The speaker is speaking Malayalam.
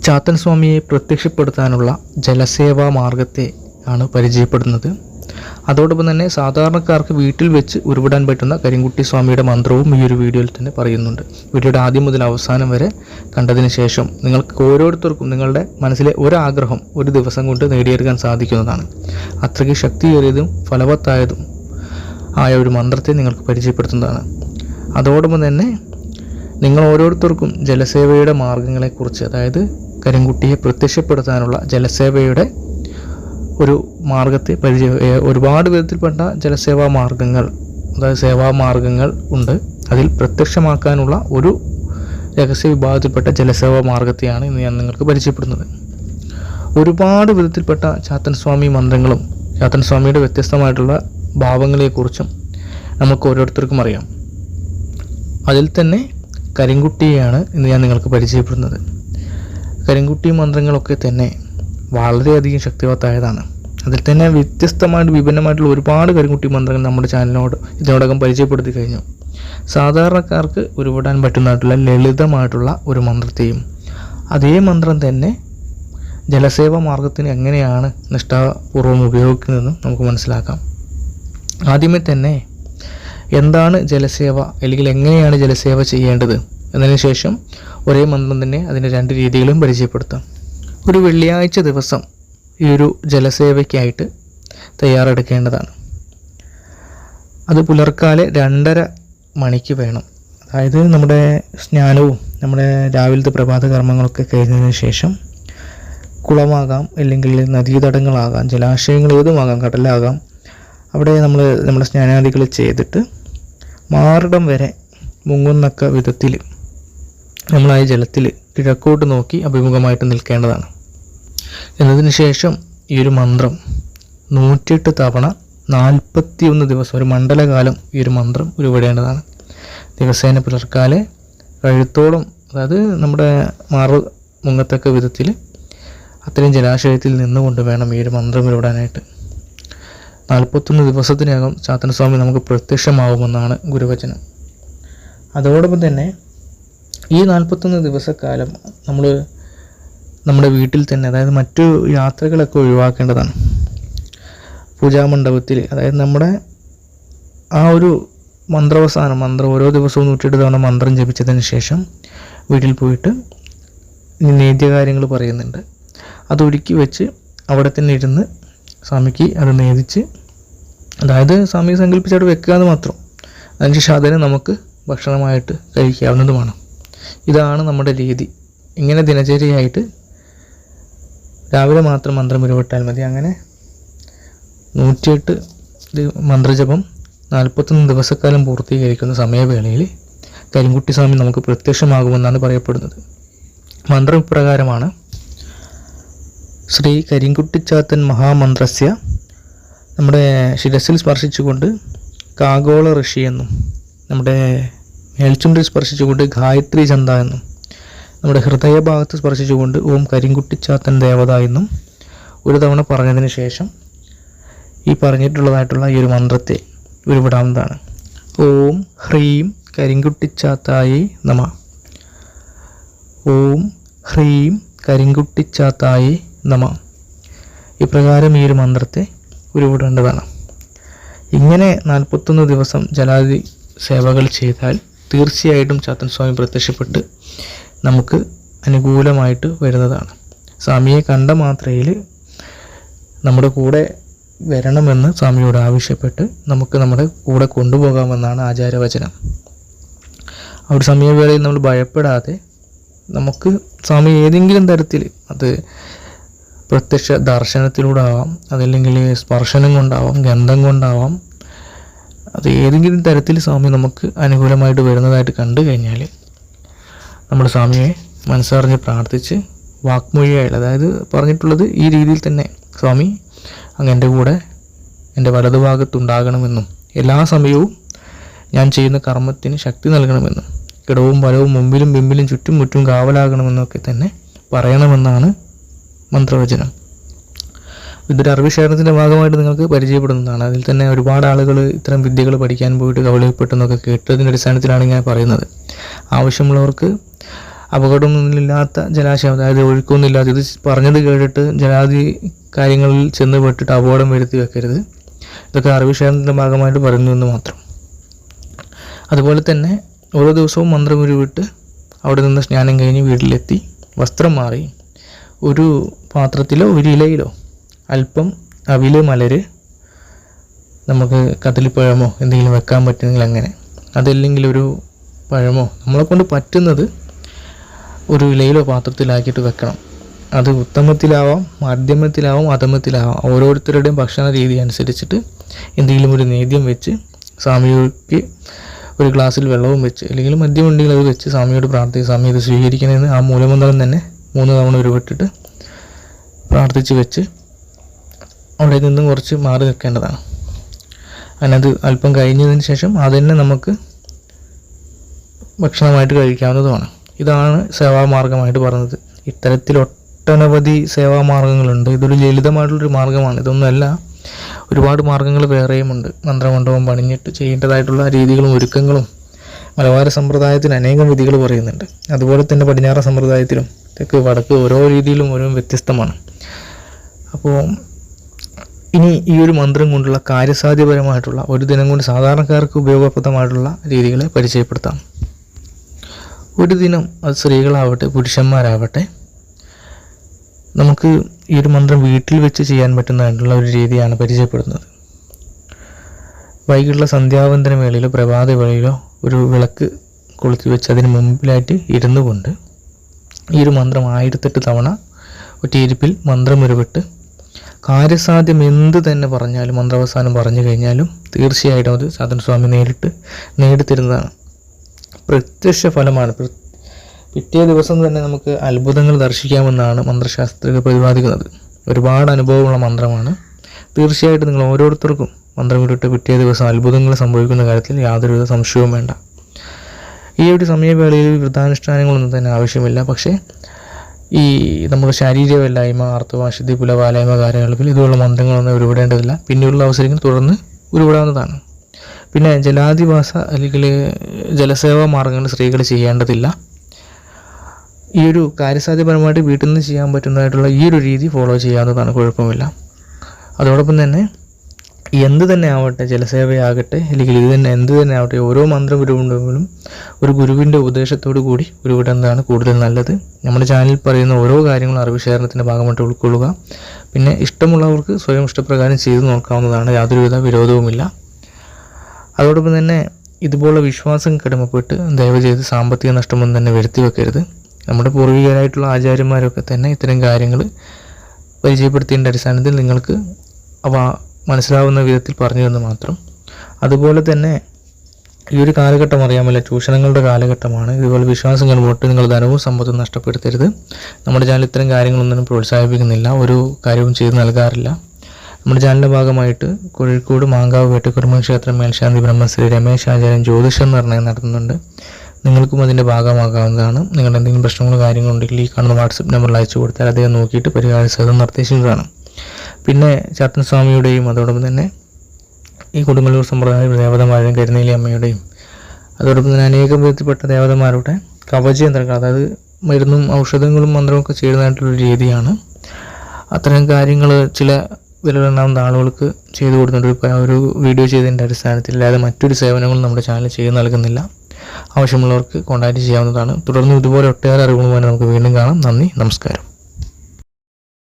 ചാത്തൻ സ്വാമിയെ പ്രത്യക്ഷപ്പെടുത്താനുള്ള ജലസേവാ മാർഗത്തെ ആണ് പരിചയപ്പെടുന്നത്. അതോടൊപ്പം തന്നെ സാധാരണക്കാർക്ക് വീട്ടിൽ വെച്ച് ഉരുവിടാൻ പറ്റുന്ന കരിങ്കുട്ടി സ്വാമിയുടെ മന്ത്രവും ഈ ഒരു വീഡിയോയിൽ തന്നെ പറയുന്നുണ്ട്. വീഡിയോയുടെ ആദ്യം മുതൽ അവസാനം വരെ കണ്ടതിന് ശേഷം നിങ്ങൾക്ക് ഓരോരുത്തർക്കും നിങ്ങളുടെ മനസ്സിലെ ഒരാഗ്രഹം ഒരു ദിവസം കൊണ്ട് നേടിയെടുക്കാൻ സാധിക്കുന്നതാണ്. അത്രയ്ക്ക് ശക്തിയേറിയതും ഫലവത്തായതും ആയ ഒരു മന്ത്രത്തെ നിങ്ങൾക്ക് പരിചയപ്പെടുത്തുന്നതാണ്. അതോടൊപ്പം തന്നെ നിങ്ങൾ ഓരോരുത്തർക്കും ജലസേവയുടെ മാർഗങ്ങളെക്കുറിച്ച്, അതായത് കരിങ്കുട്ടിയെ പ്രത്യക്ഷപ്പെടുത്താനുള്ള ജലസേവയുടെ ഒരു മാർഗത്തെ ഒരുപാട് വിധത്തിൽപ്പെട്ട ജലസേവാ മാർഗങ്ങൾ, അതായത് സേവാമാർഗങ്ങൾ ഉണ്ട്. അതിൽ പ്രത്യക്ഷമാക്കാനുള്ള ഒരു രഹസ്യ വിഭാഗത്തിൽപ്പെട്ട ജലസേവാ മാർഗത്തെയാണ് ഇന്ന് ഞാൻ നിങ്ങൾക്ക് പരിചയപ്പെടുന്നത്. ഒരുപാട് വിധത്തിൽപ്പെട്ട ചാത്തൻ സ്വാമി മന്ത്രങ്ങളും ചാത്തൻ സ്വാമിയുടെ വ്യത്യസ്തമായിട്ടുള്ള ഭാവങ്ങളെക്കുറിച്ചും നമുക്ക് ഓരോരുത്തർക്കും അറിയാം. അതിൽ തന്നെ കരിങ്കുട്ടിയെയാണ് ഇന്ന് ഞാൻ നിങ്ങൾക്ക് പരിചയപ്പെടുന്നത്. കരിങ്കുട്ടി മന്ത്രങ്ങളൊക്കെ തന്നെ വളരെയധികം ശക്തിവത്തായതാണ്. അതിൽ തന്നെ വ്യത്യസ്തമായിട്ട് വിഭിന്നമായിട്ടുള്ള ഒരുപാട് കരിങ്കുട്ടി മന്ത്രങ്ങൾ നമ്മുടെ ചാനലിനോട് ഇതിനോടകം പരിചയപ്പെടുത്തി കഴിഞ്ഞു. സാധാരണക്കാർക്ക് ഉരുവിടാൻ പറ്റുന്നതായിട്ടുള്ള ലളിതമായിട്ടുള്ള ഒരു മന്ത്രത്തെയും അതേ മന്ത്രം തന്നെ ജലസേവ മാർഗത്തിന് എങ്ങനെയാണ് നിഷ്ഠാപൂർവം ഉപയോഗിക്കുന്നതെന്നും നമുക്ക് മനസ്സിലാക്കാം. ആദ്യമേ തന്നെ എന്താണ് ജലസേവ, അല്ലെങ്കിൽ എങ്ങനെയാണ് ജലസേവ ചെയ്യേണ്ടത് എന്നതിന് ശേഷം ഒരേ മന്ത്രം തന്നെ അതിൻ്റെ രണ്ട് രീതികളും പരിചയപ്പെടുത്താം. ഒരു വെള്ളിയാഴ്ച ദിവസം ഈ ഒരു ജലസേവയ്ക്കായിട്ട് തയ്യാറെടുക്കേണ്ടതാണ്. അത് പുലർക്കാലെ 2:30 മണിക്ക് വേണം. അതായത് നമ്മുടെ സ്നാനവും നമ്മുടെ രാവിലത്തെ പ്രഭാത കർമ്മങ്ങളൊക്കെ കഴിഞ്ഞതിന് ശേഷം കുളമാകാം, അല്ലെങ്കിൽ നദീതടങ്ങളാകാം, ജലാശയങ്ങൾ ഏതുമാകാം, കടലാകാം, അവിടെ നമ്മുടെ സ്നാനാദികൾ ചെയ്തിട്ട് മാറിടം വരെ മുങ്ങുന്നക്ക വിധത്തിൽ നമ്മളായ ജലത്തിൽ കിഴക്കോട്ട് നോക്കി അഭിമുഖമായിട്ട് നിൽക്കേണ്ടതാണ്. എന്നതിന് ശേഷം ഈ ഒരു മന്ത്രം 108 തവണ 41 ദിവസം, ഒരു മണ്ഡലകാലം ഈ ഒരു മന്ത്രം ഉരുവിടേണ്ടതാണ്. ദിവസേന പുലർക്കാലെ കഴുത്തോളം, അതായത് നമ്മുടെ മാറ് മുങ്ങത്തക്ക വിധത്തിൽ അത്രയും ജലാശയത്തിൽ നിന്നുകൊണ്ട് വേണം ഈ ഒരു മന്ത്രം ഉരുവിടാനായിട്ട്. 41 ദിവസത്തിനകം ചാത്തൻ സ്വാമി നമുക്ക് പ്രത്യക്ഷമാവുമെന്നാണ് ഗുരുവചനം. അതോടൊപ്പം തന്നെ ഈ 41 ദിവസക്കാലം നമ്മൾ നമ്മുടെ വീട്ടിൽ തന്നെ, അതായത് മറ്റു യാത്രകളൊക്കെ ഒഴിവാക്കേണ്ടതാണ്. പൂജാമണ്ഡപത്തിൽ, അതായത് നമ്മുടെ ആ ഒരു മന്ത്രം ഓരോ ദിവസവും 108 തവണ മന്ത്രം ജപിച്ചതിന് ശേഷം വീട്ടിൽ പോയിട്ട് നേദ്യകാര്യങ്ങൾ പറയുന്നുണ്ട്. അതൊരുക്കി വെച്ച് അവിടെ തന്നെ ഇരുന്ന് സ്വാമിക്ക് അത് നേദിച്ച്, അതായത് സ്വാമിയെ സങ്കല്പിച്ചവിടെ വെക്കുക എന്ന് മാത്രം. അതിനുശേഷം അതിനെ നമുക്ക് ഭക്ഷണമായിട്ട് കഴിക്കാവുന്നതുമാണ്. ഇതാണ് നമ്മുടെ രീതി. ഇങ്ങനെ ദിനചര്യയായിട്ട് രാവിലെ മാത്രം മന്ത്രം ഉരുവിട്ടാൽ മതി. അങ്ങനെ 108 മന്ത്രജപം 41 ദിവസക്കാലം പൂർത്തീകരിക്കുന്ന സമയവേളയിൽ കരിങ്കുട്ടി സ്വാമി നമുക്ക് പ്രത്യക്ഷമാകുമെന്നാണ് പറയപ്പെടുന്നത്. മന്ത്രം ഇപ്രകാരമാണ്: ശ്രീ കരിങ്കുട്ടിച്ചാത്തൻ മഹാമന്ത്രസ്യ, നമ്മുടെ ശിരസിൽ സ്പർശിച്ചുകൊണ്ട് കാഗോള ഋഷി എന്നും, നമ്മുടെ മേൽച്ചുണ്ടിൽ സ്പർശിച്ചുകൊണ്ട് ഗായത്രി ചന്ത എന്നും, നമ്മുടെ ഹൃദയഭാഗത്ത് സ്പർശിച്ചുകൊണ്ട് ഓം കരിങ്കുട്ടിച്ചാത്തൻ ദേവത എന്നും ഒരു തവണ പറഞ്ഞതിന് ശേഷം ഈ പറഞ്ഞിട്ടുള്ളതായിട്ടുള്ള ഈ ഒരു മന്ത്രത്തെ ഉരുവിടാവുന്നതാണ്. ഓം ഹ്രീം കരിങ്കുട്ടിച്ചാത്തായി നമ. ഓം ഹ്രീം കരിങ്കുട്ടിച്ചാത്തായി നമ. ഇപ്രകാരം ഈ ഒരു മന്ത്രത്തെ ഉരുവിടേണ്ടതാണ്. ഇങ്ങനെ 41 ദിവസം ജലാദി സേവകൾ ചെയ്താൽ തീർച്ചയായിട്ടും ചാത്തൻ സ്വാമി പ്രത്യക്ഷപ്പെട്ട് നമുക്ക് അനുകൂലമായിട്ട് വരുന്നതാണ്. സ്വാമിയെ കണ്ട മാത്രയിൽ നമ്മുടെ കൂടെ വരണമെന്ന് സ്വാമിയോട് ആവശ്യപ്പെട്ട് നമുക്ക് നമ്മുടെ കൂടെ കൊണ്ടുപോകാമെന്നാണ് ആചാരവചനം. ആ ഒരു സമയവേളയിൽ നമ്മൾ ഭയപ്പെടാതെ നമുക്ക് സ്വാമി ഏതെങ്കിലും തരത്തിൽ, അത് പ്രത്യക്ഷ ദർശനത്തിലൂടെ ആവാം, അതല്ലെങ്കിൽ സ്പർശനം കൊണ്ടാവാം, ഗന്ധം കൊണ്ടാവാം, അത് ഏതെങ്കിലും തരത്തിൽ സ്വാമി നമുക്ക് അനുകൂലമായിട്ട് വരുന്നതായിട്ട് കണ്ടു കഴിഞ്ഞാൽ നമ്മൾ സ്വാമിയെ മനസ്സറിഞ്ഞ് പ്രാർത്ഥിച്ച് വാക്മൊഴിയായിട്ട്, അതായത് പറഞ്ഞിട്ടുള്ളത് ഈ രീതിയിൽ തന്നെ, സ്വാമി അങ്ങ് എൻ്റെ കൂടെ എൻ്റെ വലതുഭാഗത്തുണ്ടാകണമെന്നും എല്ലാ സമയവും ഞാൻ ചെയ്യുന്ന കർമ്മത്തിന് ശക്തി നൽകണമെന്നും കിടവും വലവും മുമ്പിലും പിമ്പിലും ചുറ്റും മുറ്റും കാവലാകണമെന്നൊക്കെ തന്നെ പറയണമെന്നാണ് മന്ത്രവചനം. ഇതൊരു അറിവുശേഖരണത്തിൻ്റെ ഭാഗമായിട്ട് നിങ്ങൾക്ക് പരിചയപ്പെടുന്നതാണ്. അതിൽ തന്നെ ഒരുപാട് ആളുകൾ ഇത്തരം വിദ്യകൾ പഠിക്കാൻ പോയിട്ട് കവലപ്പെട്ടെന്നൊക്കെ കേട്ടതിൻ്റെ അടിസ്ഥാനത്തിലാണ് ഇങ്ങനെ പറയുന്നത്. ആവശ്യമുള്ളവർക്ക് അപകടമൊന്നുമില്ലാത്ത ജലാശയം, അതായത് ഒഴുക്കൊന്നുമില്ലാത്ത, ഇത് പറഞ്ഞത് കേട്ടിട്ട് ജലാധി കാര്യങ്ങളിൽ ചെന്ന് പെട്ടിട്ട് അപകടം വരുത്തി വെക്കരുത്. ഇതൊക്കെ അറിവ് ഷെയറിൻ്റെ ഭാഗമായിട്ട് പറയുന്നു എന്ന് മാത്രം. അതുപോലെ തന്നെ ഓരോ ദിവസവും മന്ത്രം ഉരുവിട്ട് അവിടെ നിന്ന് സ്നാനം കഴിഞ്ഞ് വീട്ടിലെത്തി വസ്ത്രം മാറി ഒരു പാത്രത്തിലോ ഒരു ഇലയിലോ അല്പം അവില്, മലര്, നമുക്ക് കദളിപ്പഴമോ എന്തെങ്കിലും വെക്കാൻ പറ്റുമെങ്കിൽ അങ്ങനെ, അതല്ലെങ്കിൽ ഒരു പഴമോ നമ്മളെ കൊണ്ട് പറ്റുന്നത് ഒരു ഇലയിലോ പാത്രത്തിലാക്കിയിട്ട് വെക്കണം. അത് ഉത്തമത്തിലാവാം, മധ്യമത്തിലാവാം, അധമത്തിലാവാം. ഓരോരുത്തരുടെയും ഭക്ഷണ രീതി അനുസരിച്ചിട്ട് എന്തെങ്കിലും ഒരു നേദ്യം വെച്ച് സ്വാമിക്ക് ഒരു ഗ്ലാസ്സിൽ വെള്ളവും വെച്ച്, അല്ലെങ്കിൽ മദ്യം ഉണ്ടെങ്കിൽ അത് വെച്ച് സ്വാമിയോട് പ്രാർത്ഥിച്ച് സ്വാമി ഇത് സ്വീകരിക്കണമെന്ന് ആ മൂലമന്ത്രം തന്നെ 3 തവണ ഉരുവിട്ടിട്ട് പ്രാർത്ഥിച്ച് വെച്ച് അവിടെ നിന്നും കുറച്ച് മാറി നിൽക്കേണ്ടതാണ്. അതിനത് അല്പം കഴിഞ്ഞതിന് ശേഷം അതുതന്നെ നമുക്ക് ഭക്ഷണമായിട്ട് കഴിക്കാവുന്നതുമാണ്. ഇതാണ് സേവാമാർഗമായിട്ട് പറഞ്ഞത്. ഇത്തരത്തിൽ ഒട്ടനവധി സേവാമാർഗങ്ങളുണ്ട്. ഇതൊരു ലളിതമായിട്ടുള്ളൊരു മാർഗ്ഗമാണ്. ഇതൊന്നുമല്ല, ഒരുപാട് മാർഗ്ഗങ്ങൾ വേറെയുമുണ്ട്. മന്ത്രമണ്ഡപം പണിഞ്ഞിട്ട് ചെയ്യേണ്ടതായിട്ടുള്ള രീതികളും ഒരുക്കങ്ങളും മലബാര സമ്പ്രദായത്തിന് അനേകം വിധികൾ പറയുന്നുണ്ട്. അതുപോലെ തന്നെ പടിഞ്ഞാറ സമ്പ്രദായത്തിലും തെക്ക് വടക്ക് ഓരോ രീതിയിലും ഓരോ വ്യത്യസ്തമാണ്. അപ്പോൾ ഇനി ഈ ഒരു മന്ത്രം കൊണ്ടുള്ള കാര്യസാധ്യപരമായിട്ടുള്ള ഒരു ദിനം കൊണ്ട് സാധാരണക്കാർക്ക് ഉപയോഗപ്രദമായിട്ടുള്ള രീതികളെ പരിചയപ്പെടുത്താം. ഒരു ദിനം അത് സ്ത്രീകളാവട്ടെ പുരുഷന്മാരാവട്ടെ നമുക്ക് ഈ ഒരു മന്ത്രം വീട്ടിൽ വെച്ച് ചെയ്യാൻ പറ്റുന്നതായിട്ടുള്ള ഒരു രീതിയാണ് പരിചയപ്പെടുന്നത്. വൈകിട്ടുള്ള സന്ധ്യാവന്തന വേളയിലോ പ്രഭാത വേളയിലോ ഒരു വിളക്ക് കൊളുത്തി വെച്ച് അതിന് മുമ്പിലായിട്ട് ഇരുന്നു കൊണ്ട് ഈ ഒരു മന്ത്രം 1008 തവണ ഒറ്റയിരിപ്പിൽ മന്ത്രം ഉരുവിട്ട് കാര്യസാധ്യം എന്ത് തന്നെ പറഞ്ഞാലും മന്ത്രാവസാനം പറഞ്ഞു കഴിഞ്ഞാലും തീർച്ചയായിട്ടും അത് സാധനസ്വാമി നേരിട്ട് നേടിത്തരുന്നതാണ്. പ്രത്യക്ഷ ഫലമാണ്. പിറ്റേ ദിവസം തന്നെ നമുക്ക് അത്ഭുതങ്ങൾ ദർശിക്കാമെന്നാണ് മന്ത്രശാസ്ത്രത്തിൽ പ്രതിപാദിക്കുന്നത്. ഒരുപാട് അനുഭവമുള്ള മന്ത്രമാണ്. തീർച്ചയായിട്ടും നിങ്ങൾ ഓരോരുത്തർക്കും മന്ത്രം വിട്ടിട്ട് പിറ്റേ ദിവസം അത്ഭുതങ്ങൾ സംഭവിക്കുന്ന കാര്യത്തിൽ യാതൊരുവിധ സംശയവും വേണ്ട. ഈ ഒരു സമയവേളയിൽ വ്രതാനുഷ്ഠാനങ്ങളൊന്നും തന്നെ ആവശ്യമില്ല. പക്ഷേ ഈ നമ്മുടെ ശാരീരികവല്ലായ്മ, ആർത്തവാശുദ്ധി, പുലവാലായ്മ കാര്യങ്ങളിൽ ഇതുപോലുള്ള മന്ത്രങ്ങളൊന്നും ഉരുവിടേണ്ടതില്ല. പിന്നെയുള്ള അവസരങ്ങൾ തുടർന്ന് ഉരുവിടാവുന്നതാണ്. പിന്നെ ജലാധിവാസ അല്ലെങ്കിൽ ജലസേവാ മാർഗ്ഗങ്ങൾ സ്ത്രീകൾ ചെയ്യേണ്ടതില്ല. ഈ ഒരു കാര്യസാധ്യപരമായിട്ട് വീട്ടിൽ നിന്ന് ചെയ്യാൻ പറ്റുന്നതായിട്ടുള്ള ഈ ഒരു രീതി ഫോളോ ചെയ്യാവുന്നതാണ്, കുഴപ്പമില്ല. അതോടൊപ്പം തന്നെ എന്ത് തന്നെ ആവട്ടെ, ജലസേവയാകട്ടെ അല്ലെങ്കിൽ ഇത് തന്നെ എന്ത് തന്നെ ആവട്ടെ, ഓരോ മന്ത്രം ഉരുവിടുമ്പോഴും ഒരു ഗുരുവിൻ്റെ ഉപദേശത്തോടു കൂടി ഉരുവിടുന്നതാണ് കൂടുതൽ നല്ലത്. നമ്മുടെ ചാനലിൽ പറയുന്ന ഓരോ കാര്യങ്ങളും അറിവ് ശേഖരണത്തിൻ്റെ ഭാഗമായിട്ട് ഉൾക്കൊള്ളുക. പിന്നെ ഇഷ്ടമുള്ളവർക്ക് സ്വയം ഇഷ്ടപ്രകാരം ചെയ്തു നോക്കാവുന്നതാണ്, യാതൊരുവിധ വിരോധവുമില്ല. അതോടൊപ്പം തന്നെ ഇതുപോലുള്ള വിശ്വാസം കടമപ്പെട്ട് ദയവ് ചെയ്ത് സാമ്പത്തിക നഷ്ടമൊന്നും തന്നെ വരുത്തി വെക്കരുത്. നമ്മുടെ പൂർവികരായിട്ടുള്ള ആചാര്യന്മാരൊക്കെ തന്നെ ഇത്തരം കാര്യങ്ങൾ പരിചയപ്പെടുത്തിയതിൻ്റെ അടിസ്ഥാനത്തിൽ നിങ്ങൾക്ക് അവ മനസ്സിലാവുന്ന വിധത്തിൽ പറഞ്ഞു തന്നു മാത്രം. അതുപോലെ തന്നെ ഈ ഒരു കാലഘട്ടം അറിയാമല്ലോ, ചൂഷണങ്ങളുടെ കാലഘട്ടമാണ്. ഇതുപോലെ വിശ്വാസങ്ങൾ പോട്ട് നിങ്ങൾ ധനവും സമ്പത്തും നഷ്ടപ്പെടുത്തരുത്. നമ്മുടെ ചാനൽ ഇത്തരം കാര്യങ്ങളൊന്നും പ്രോത്സാഹിപ്പിക്കുന്നില്ല, ഒരു കാര്യവും ചെയ്ത് നൽകാറില്ല. നമ്മുടെ ചാനലിൻ്റെ ഭാഗമായിട്ട് കോഴിക്കോട് മാങ്കാവ് വേട്ടക്കുരുമ ക്ഷേത്രം മേൽശാന്തി ബ്രഹ്മശ്രീ രമേശ് ആചാര്യൻ ജ്യോതിഷ നിർണ്ണയം നടത്തുന്നുണ്ട്. നിങ്ങൾക്കും അതിൻ്റെ ഭാഗമാകാവുന്നതാണ്. നിങ്ങളുടെ എന്തെങ്കിലും പ്രശ്നങ്ങളോ കാര്യങ്ങളുണ്ടെങ്കിൽ ഈ കാണുന്ന വാട്സപ്പ് നമ്പറിൽ അയച്ചു കൊടുത്താൽ അദ്ദേഹം നോക്കിയിട്ട് പരിഹാര സഹിതം നിർദ്ദേശിക്കുന്നതാണ്. പിന്നെ ചാത്തൻ സ്വാമിയുടെയും അതോടൊപ്പം തന്നെ ഈ കൊടുങ്ങല്ലൂർ സമ്പ്രദായ ദേവതമാരുടെയും കരുനേലി അമ്മയുടെയും അതോടൊപ്പം തന്നെ അനേകം വിധത്തിൽപ്പെട്ട ദേവതമാരുടെ കവചയന്ത്രങ്ങൾ, അതായത് മരുന്നും ഔഷധങ്ങളും മന്ത്രമൊക്കെ ചെയ്യുന്നതായിട്ടുള്ള രീതിയാണ്. അത്തരം കാര്യങ്ങൾ ചില വിലകളെണ്ണാവുന്ന ആളുകൾക്ക് ചെയ്തു കൊടുക്കുന്നുണ്ട്. ഒരു വീഡിയോ ചെയ്തതിൻ്റെ അടിസ്ഥാനത്തിൽ അല്ലാതെ മറ്റൊരു സേവനങ്ങളും നമ്മുടെ ചാനൽ ചെയ്ത് നൽകുന്നില്ല. ആവശ്യമുള്ളവർക്ക് കോൺടാക്റ്റ് ചെയ്യാവുന്നതാണ്. തുടർന്ന് ഇതുപോലെ ഒട്ടേറെ അറിവുകളുമായി നമുക്ക് വീണ്ടും കാണാം. നന്ദി, നമസ്കാരം.